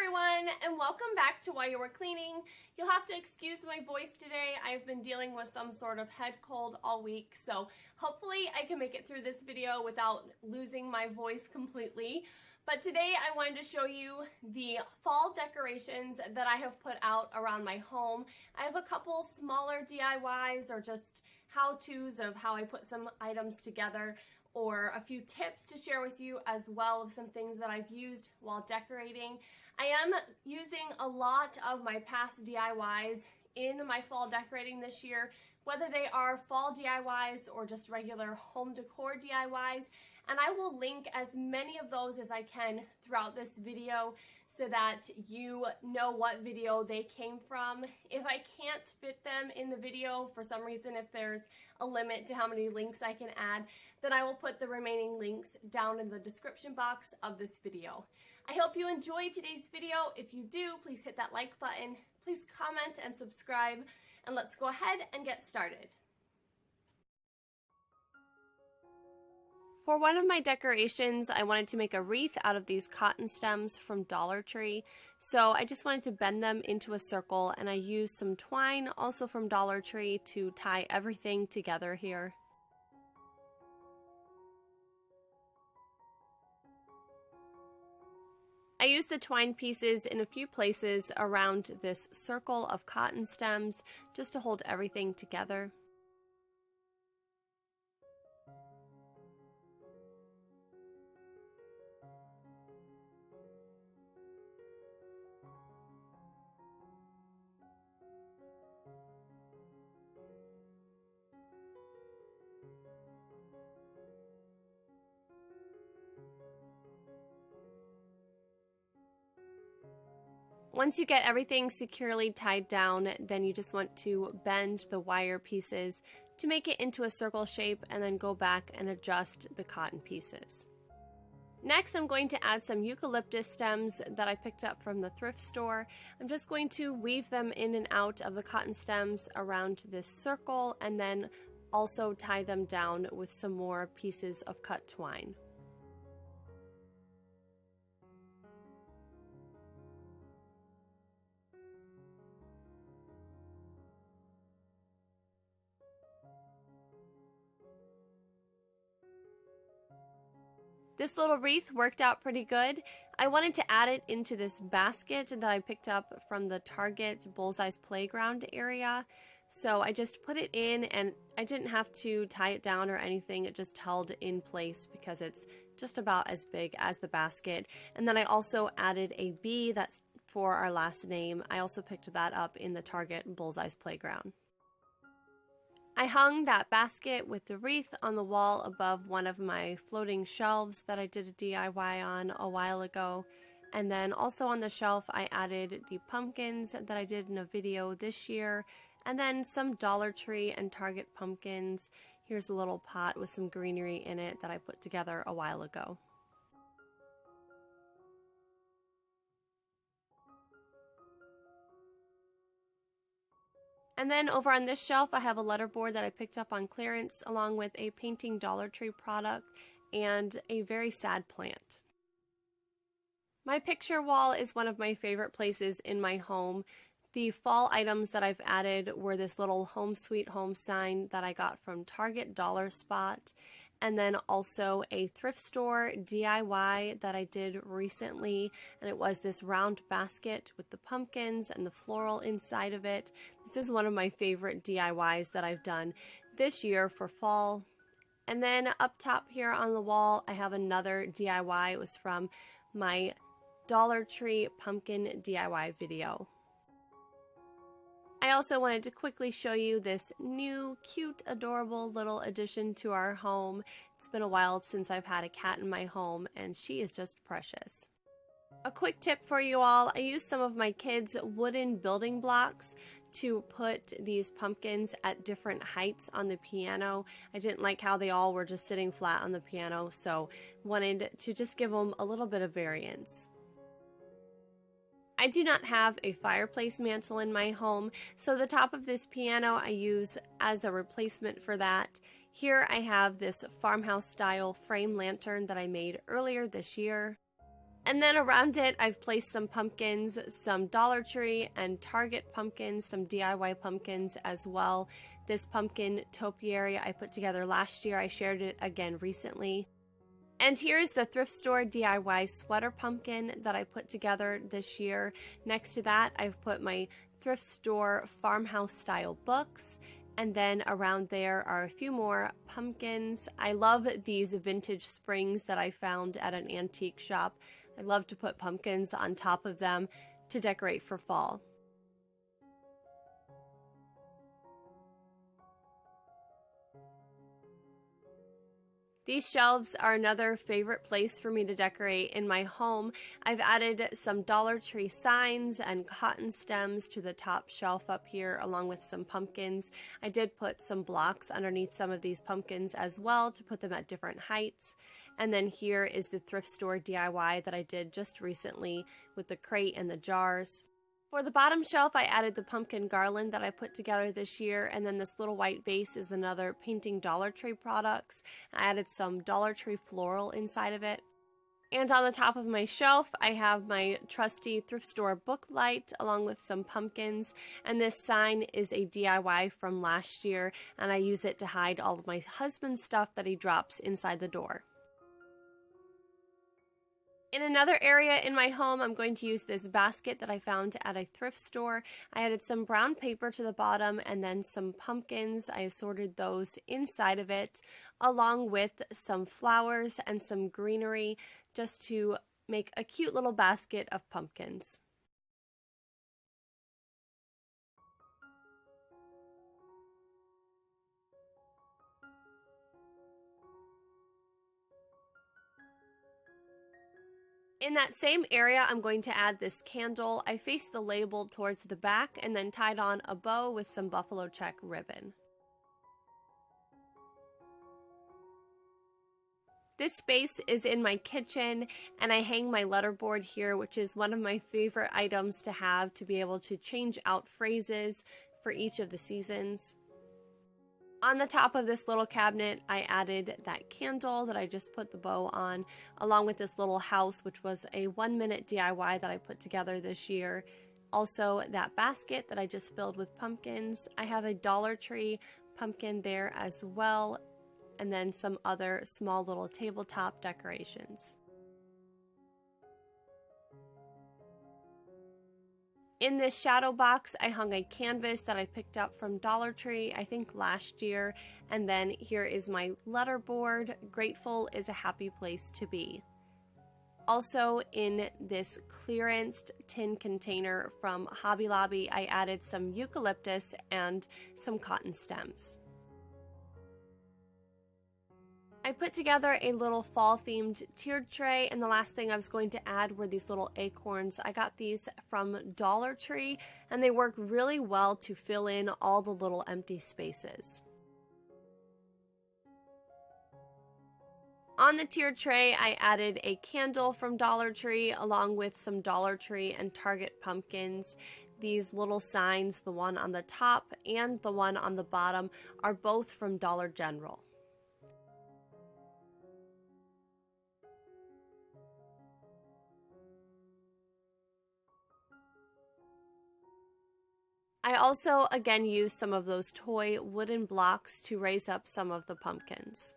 everyone, and welcome back to While You Were Cleaning. You'll have to excuse my voice today. I've been dealing with some sort of head cold all week, so hopefully I can make it through this video without losing my voice completely. But today I wanted to show you the fall decorations that I have put out around my home. I have a couple smaller DIYs or just how-tos of how I put some items together, or a few tips to share with you as well of some things that I've used while decorating. I am using a lot of my past DIYs in my fall decorating this year, whether they are fall DIYs or just regular home decor DIYs, and I will link as many of those as I can throughout this video so that you know what video they came from. If I can't fit them in the video for some reason, if there's a limit to how many links I can add, then I will put the remaining links down in the description box of this video. I hope you enjoyed today's video. If you do, please hit that like button, please comment and subscribe, and let's go ahead and get started. For one of my decorations, I wanted to make a wreath out of these cotton stems from Dollar Tree. So I just wanted to bend them into a circle, and I used some twine, also from Dollar Tree, to tie everything together here. I used the twine pieces in a few places around this circle of cotton stems just to hold everything together. Once you get everything securely tied down, then you just want to bend the wire pieces to make it into a circle shape and then go back and adjust the cotton pieces. Next, I'm going to add some eucalyptus stems that I picked up from the thrift store. I'm just going to weave them in and out of the cotton stems around this circle and then also tie them down with some more pieces of cut twine. This little wreath worked out pretty good. I wanted to add it into this basket that I picked up from the Target Bullseye's Playground area. So I just put it in, and I didn't have to tie it down or anything. It just held in place because it's just about as big as the basket. And then I also added a bee that's for our last name. I also picked that up in the Target Bullseye's Playground. I hung that basket with the wreath on the wall above one of my floating shelves that I did a DIY on a while ago. And then also on the shelf I added the pumpkins that I did in a video this year, and then some Dollar Tree and Target pumpkins. Here's a little pot with some greenery in it that I put together a while ago. And then over on this shelf I have a letterboard that I picked up on clearance along with a painting Dollar Tree product and a very sad plant. My picture wall is one of my favorite places in my home. The fall items that I've added were this little Home Sweet Home sign that I got from Target Dollar Spot, and then also a thrift store DIY that I did recently, and it was this round basket with the pumpkins and the floral inside of it. This is one of my favorite DIYs that I've done this year for fall. And then up top here on the wall I have another DIY. It was from my Dollar Tree pumpkin DIY video. I also wanted to quickly show you this new, cute, adorable little addition to our home. It's been a while since I've had a cat in my home, and she is just precious. A quick tip for you all, I used some of my kids' wooden building blocks to put these pumpkins at different heights on the piano. I didn't like how they all were just sitting flat on the piano, so wanted to just give them a little bit of variance. I do not have a fireplace mantle in my home, so the top of this piano I use as a replacement for that. Here I have this farmhouse style frame lantern that I made earlier this year. And then around it, I've placed some pumpkins, some Dollar Tree and Target pumpkins, some DIY pumpkins as well. This pumpkin topiary I put together last year. I shared it again recently. And here's the thrift store DIY sweater pumpkin that I put together this year. Next to that, I've put my thrift store farmhouse style books. And then around there are a few more pumpkins. I love these vintage springs that I found at an antique shop. I love to put pumpkins on top of them to decorate for fall. These shelves are another favorite place for me to decorate in my home. I've added some Dollar Tree signs and cotton stems to the top shelf up here along with some pumpkins. I did put some blocks underneath some of these pumpkins as well to put them at different heights. And then here is the thrift store DIY that I did just recently with the crate and the jars. For the bottom shelf, I added the pumpkin garland that I put together this year, and then this little white vase is another painting Dollar Tree products. I added some Dollar Tree floral inside of it. And on the top of my shelf, I have my trusty thrift store book light along with some pumpkins, and this sign is a DIY from last year, and I use it to hide all of my husband's stuff that he drops inside the door. In another area in my home, I'm going to use this basket that I found at a thrift store. I added some brown paper to the bottom and then some pumpkins. I assorted those inside of it, along with some flowers and some greenery, just to make a cute little basket of pumpkins. In that same area, I'm going to add this candle. I faced the label towards the back and then tied on a bow with some buffalo check ribbon. This space is in my kitchen, and I hang my letterboard here, which is one of my favorite items to have to be able to change out phrases for each of the seasons. On the top of this little cabinet, I added that candle that I just put the bow on, along with this little house, which was a 1-minute DIY that I put together this year. Also, that basket that I just filled with pumpkins. I have a Dollar Tree pumpkin there as well, and then some other small little tabletop decorations. In this shadow box, I hung a canvas that I picked up from Dollar Tree, I think last year, and then here is my letterboard, "Grateful is a happy place to be." Also, in this clearanced tin container from Hobby Lobby, I added some eucalyptus and some cotton stems. I put together a little fall-themed tiered tray, and the last thing I was going to add were these little acorns. I got these from Dollar Tree, and they work really well to fill in all the little empty spaces. On the tiered tray, I added a candle from Dollar Tree along with some Dollar Tree and Target pumpkins. These little signs, the one on the top and the one on the bottom, are both from Dollar General. I also, again, used some of those toy wooden blocks to raise up some of the pumpkins.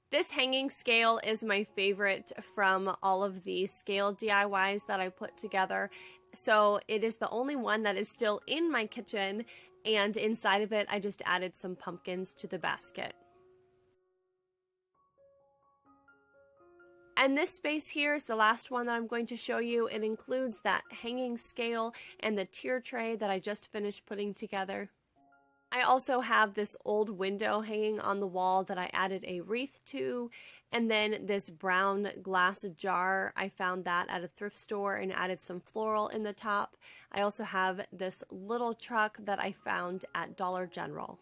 This hanging scale is my favorite from all of the scale DIYs that I put together. So it is the only one that is still in my kitchen, and inside of it I just added some pumpkins to the basket. And this space here is the last one that I'm going to show you. It includes that hanging scale and the tier tray that I just finished putting together. I also have this old window hanging on the wall that I added a wreath to, and then this brown glass jar. I found that at a thrift store and added some floral in the top. I also have this little truck that I found at Dollar General.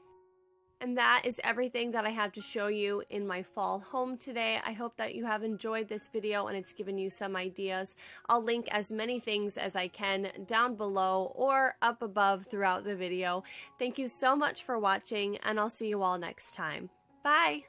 And that is everything that I have to show you in my fall home today. I hope that you have enjoyed this video and it's given you some ideas. I'll link as many things as I can down below or up above throughout the video. Thank you so much for watching, and I'll see you all next time. Bye!